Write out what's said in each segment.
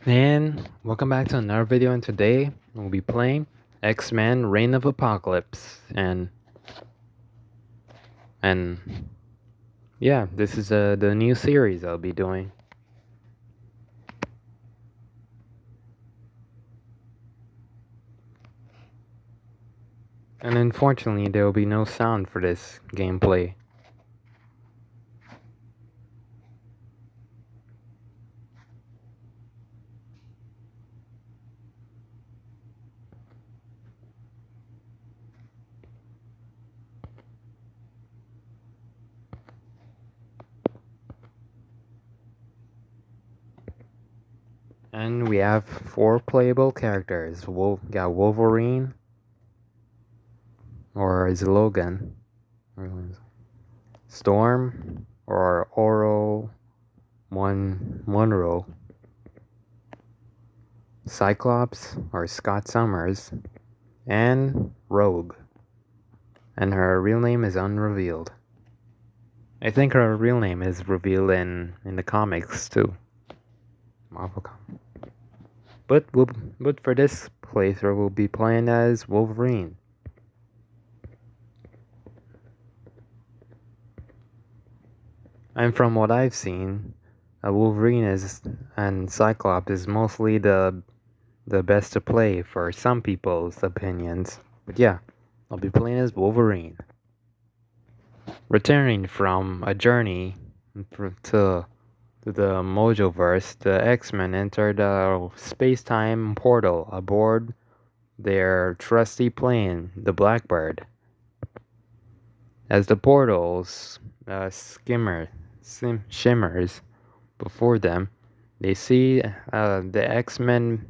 And welcome back to another video, and today we'll be playing X-Men Reign of Apocalypse. And yeah, this is the new series I'll be doing. And unfortunately there will be no sound for this gameplay. And we have 4 playable characters. Got Wolverine, or is it Logan? Storm, or Oro Monroe. Cyclops, or Scott Summers, and Rogue. And her real name is unrevealed. I think her real name is revealed in the comics too. Marvel comics. But for this playthrough, we'll be playing as Wolverine. And from what I've seen, Wolverine and Cyclops is mostly the best to play for some people's opinions. But yeah, I'll be playing as Wolverine. Returning from a journey to the Mojoverse, the X-Men entered a space-time portal aboard their trusty plane, the Blackbird. As the portal's shimmers before them, they see the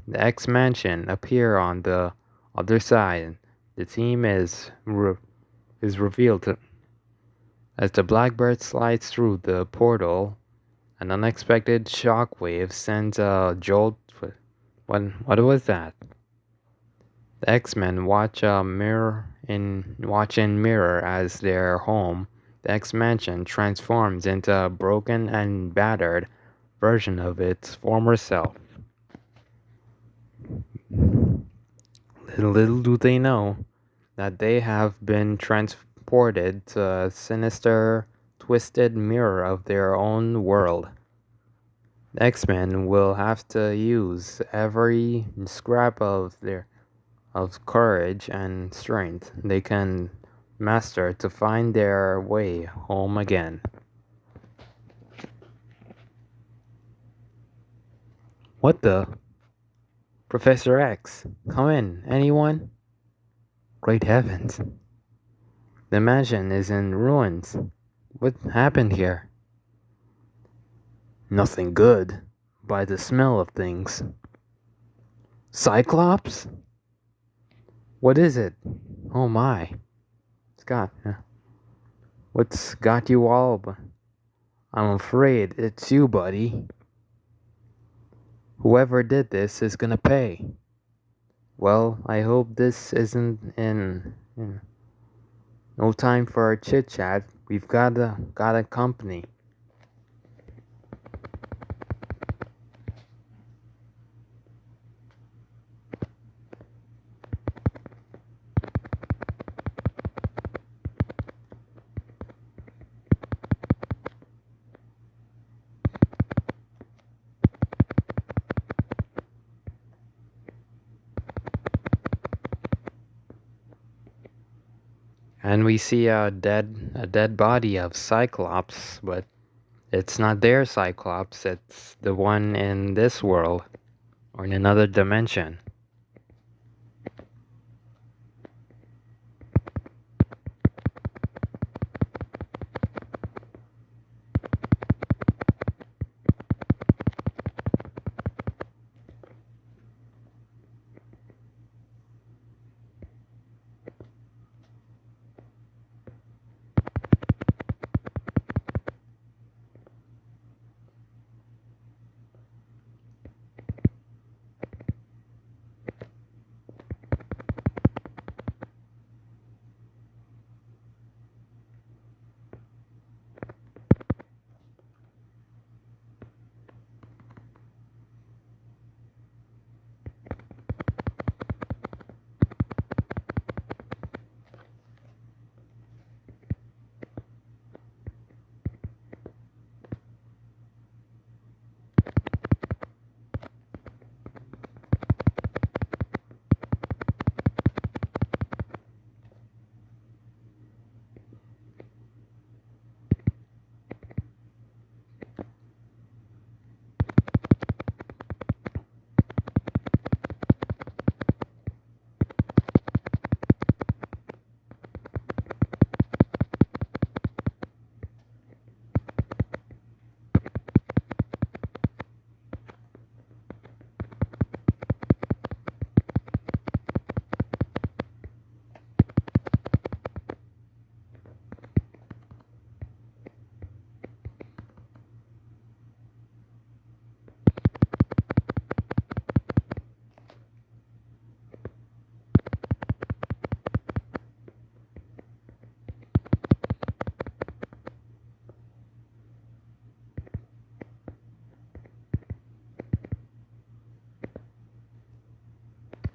X-Mansion appear on the other side. The team is revealed as the Blackbird slides through the portal. An unexpected shockwave sends a jolt. What was that? The X-Men watch in mirror as their home, the X-Mansion, transforms into a broken and battered version of its former self. Little do they know that they have been transported to a sinister, twisted mirror of their own world. The X-Men will have to use every scrap of courage and strength they can master to find their way home again. What the? Professor X, come in, anyone? Great heavens. The mansion is in ruins. What happened here? Nothing good, by the smell of things. Cyclops? What is it? Oh my. Scott, what's got you all? I'm afraid it's you, buddy. Whoever did this is gonna pay. Well, I hope this isn't in no time for a chit chat. We've got a company. And we see a dead body of Cyclops, but it's not their Cyclops, it's the one in this world, or in another dimension.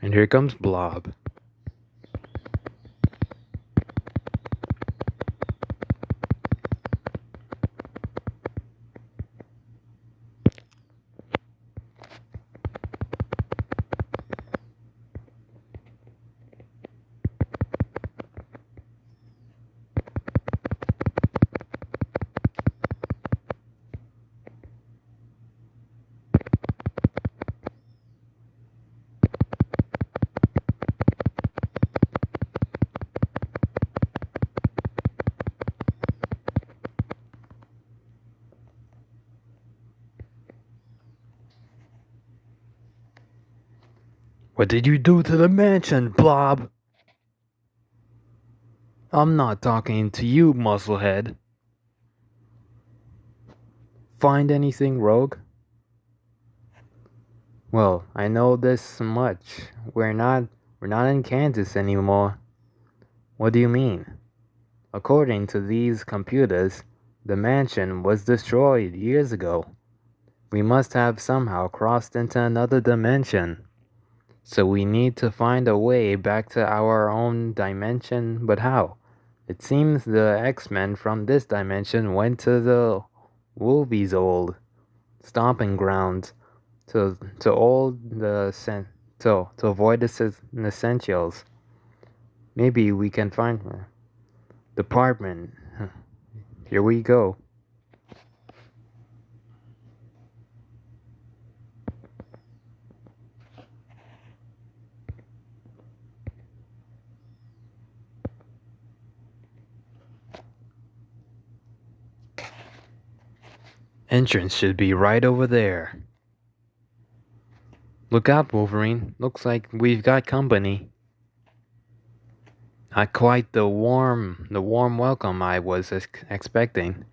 And here comes Blob. What did you do to the mansion, Blob? I'm not talking to you, musclehead. Find anything, Rogue? Well, I know this much. We're not in Kansas anymore. What do you mean? According to these computers, the mansion was destroyed years ago. We must have somehow crossed into another dimension. So we need to find a way back to our own dimension, but how? It seems the X-Men from this dimension went to the Wolvie's old stomping grounds to old the to avoid the essentials. Maybe we can find her. Department. Here we go. Entrance should be right over there. Look out, Wolverine. Looks like we've got company. Not quite the warm welcome I was expecting.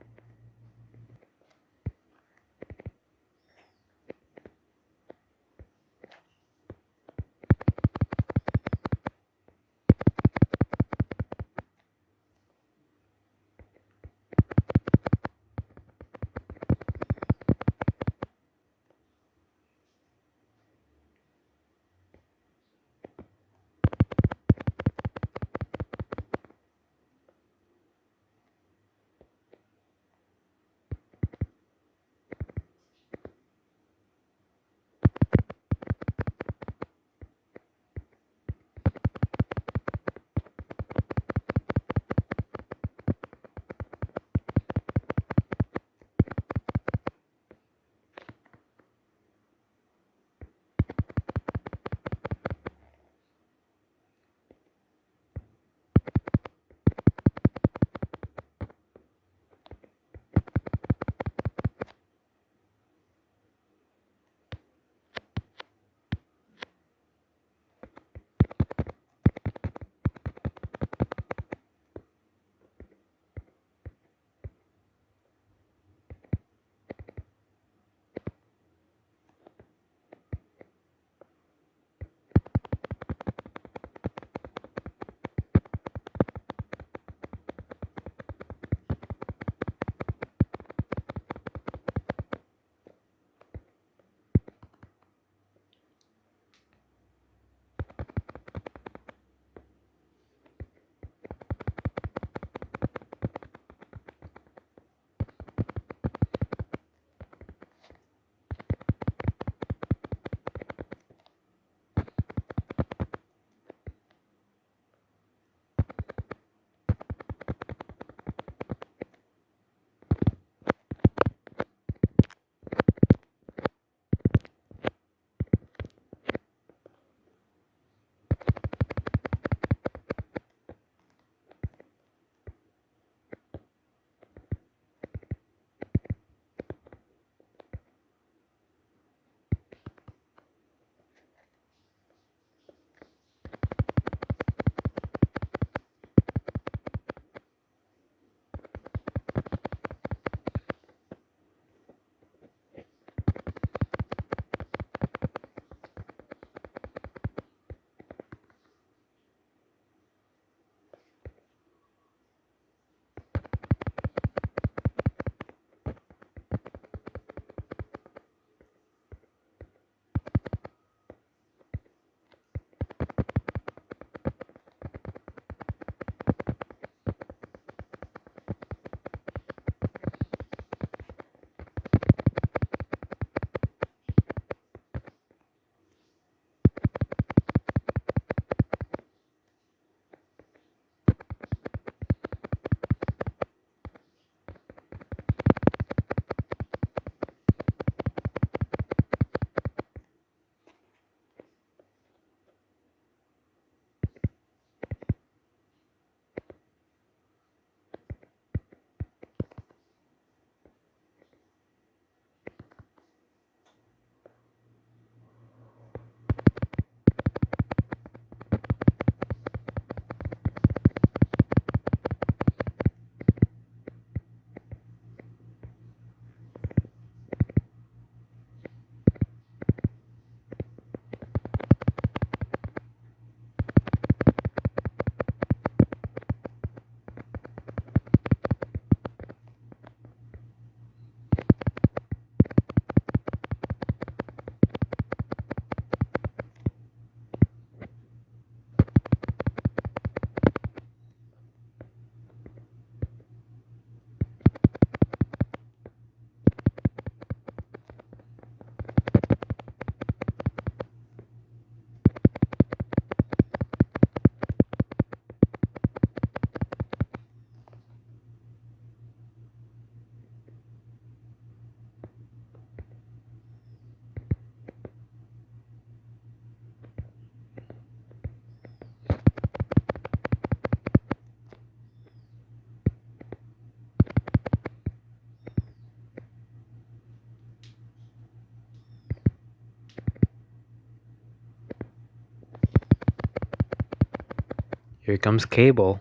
Here comes Cable.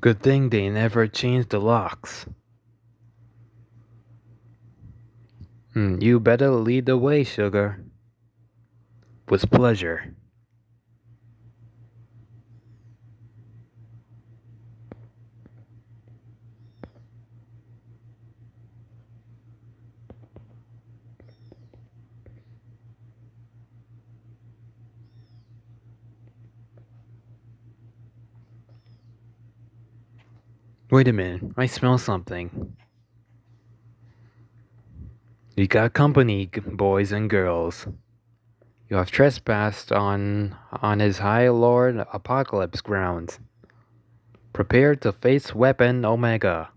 Good thing they never changed the locks. You better lead the way, sugar. With pleasure. Wait a minute, I smell something. You got company, boys and girls. You have trespassed on his High Lord Apocalypse grounds. Prepare to face Weapon Omega.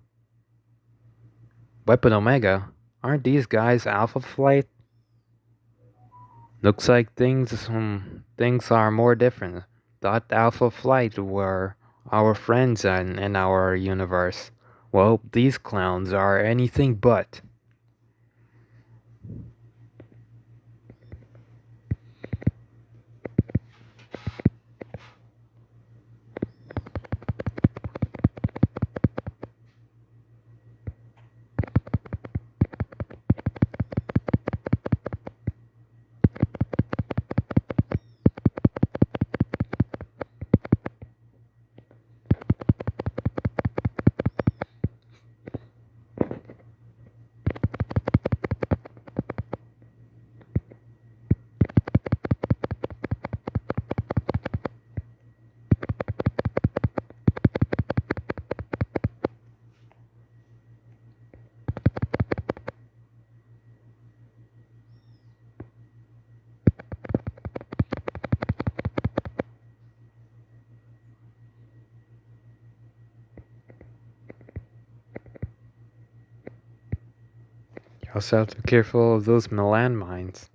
Weapon Omega? Aren't these guys Alpha Flight? Looks like things are more different. Thought Alpha Flight were our friends in our universe. Well, these clowns are anything but. You also have to be careful of those landmines.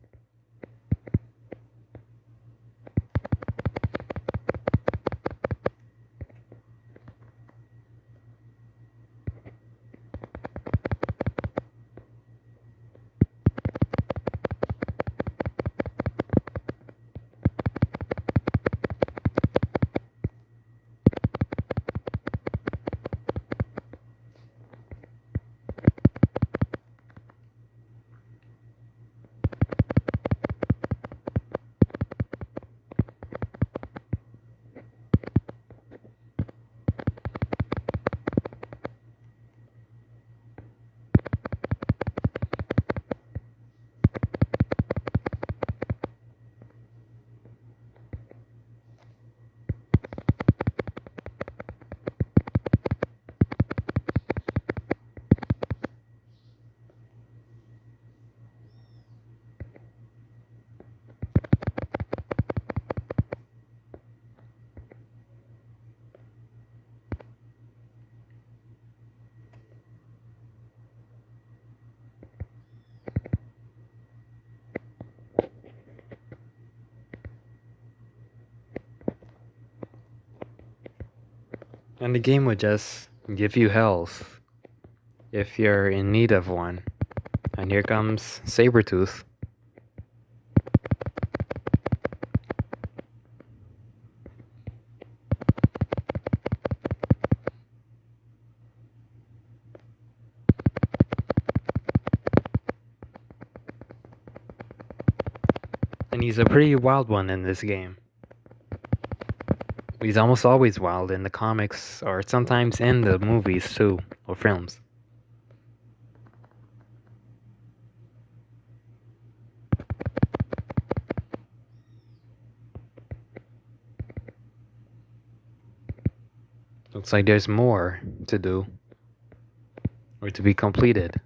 And the game would just give you health if you're in need of one. And here comes Sabretooth. And he's a pretty wild one in this game. He's almost always wild in the comics, or sometimes in the movies too, or films. Looks like there's more to do, or to be completed.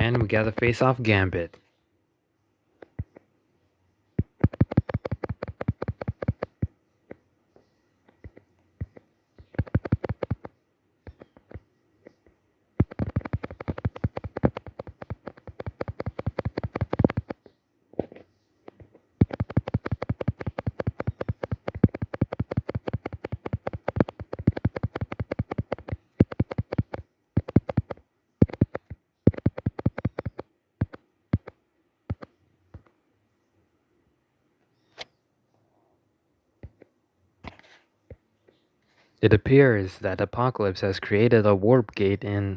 And we got a face-off Gambit. It appears that Apocalypse has created a warp gate and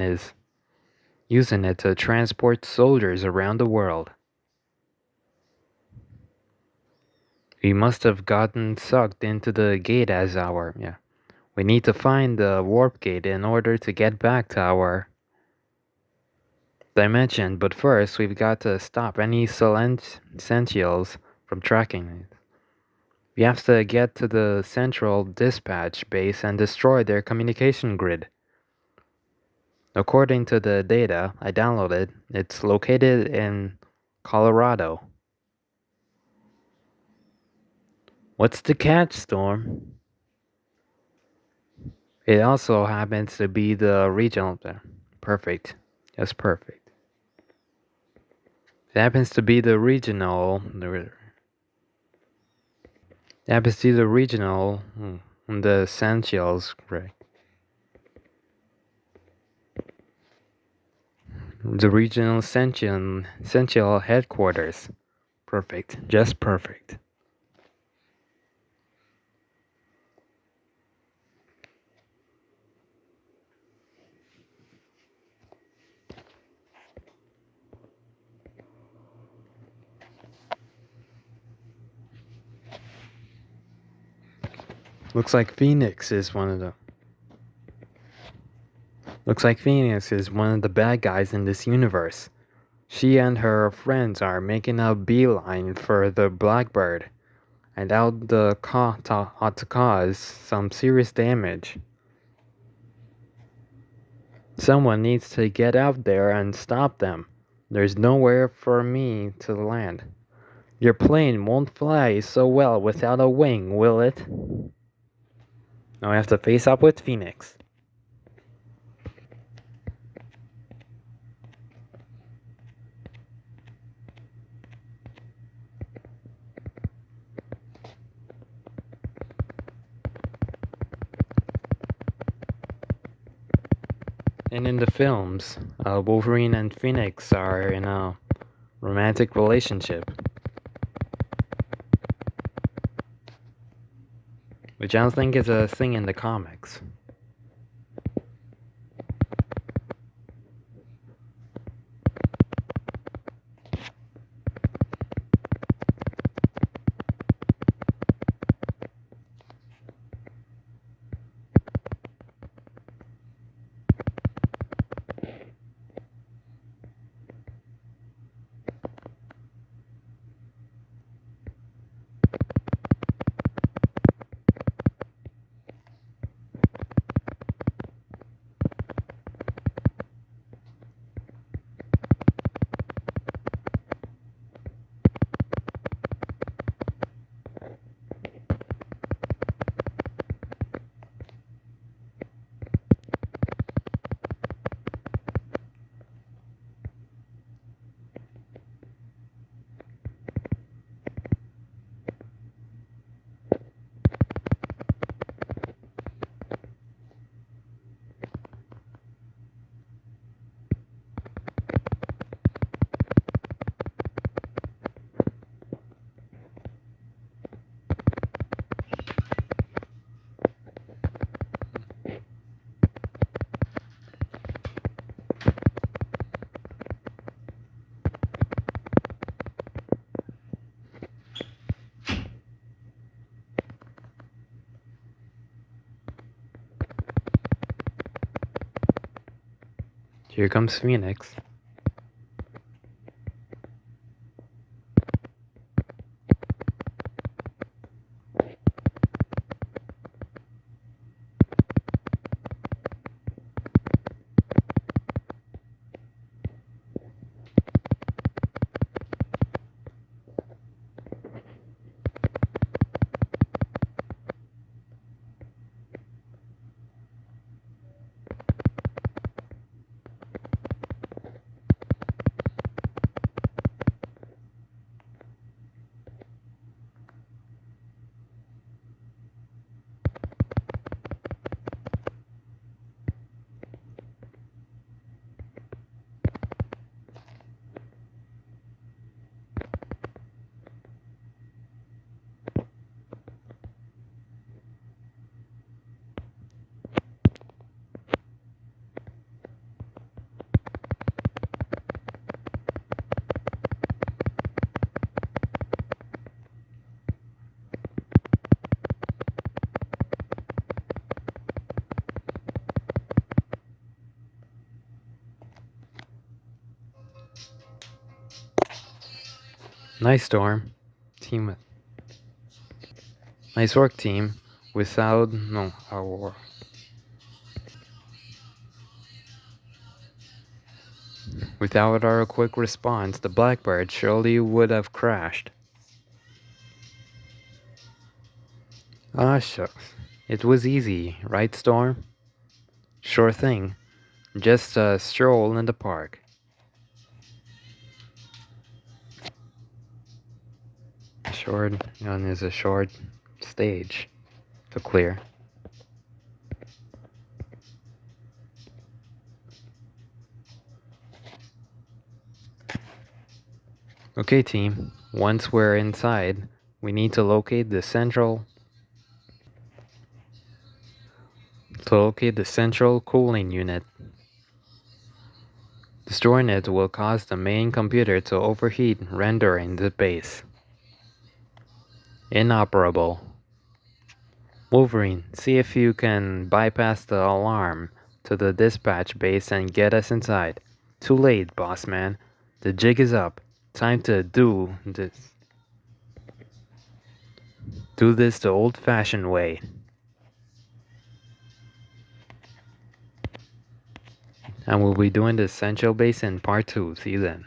is using it to transport soldiers around the world. We must have gotten sucked into the gate as our We need to find the warp gate in order to get back to our dimension, but first we've got to stop any Sentials from tracking it. We have to get to the central dispatch base and destroy their communication grid. According to the data I downloaded, it's located in Colorado. What's the catch, Storm? It also happens to be the regional. Perfect. That's perfect. It happens to be the regional. It happens to be the regional. The Essentials, right? The regional Essential headquarters. Perfect. Just perfect. Looks like Phoenix is one of the bad guys in this universe. She and her friends are making a beeline for the Blackbird, and ought to cause some serious damage. Someone needs to get out there and stop them. There's nowhere for me to land. Your plane won't fly so well without a wing, will it? Now I have to face up with Phoenix. And in the films, Wolverine and Phoenix are in a romantic relationship, which I don't think is a thing in the comics. Here comes Phoenix. Nice Storm. Team. Nice work, team. Without our quick response, the Blackbird surely would have crashed. Ah, shucks. It was easy, right, Storm? Sure thing. Just a stroll in the park. Is a short stage to clear. Okay, team. Once we're inside, we need to locate the central cooling unit. Destroying it will cause the main computer to overheat, rendering the base inoperable. Wolverine, see if you can bypass the alarm to the dispatch base and get us inside. Too late, boss man. The jig is up. Time to do this. Do this the old-fashioned way. And we'll be doing the Central Base in part 2. See you then.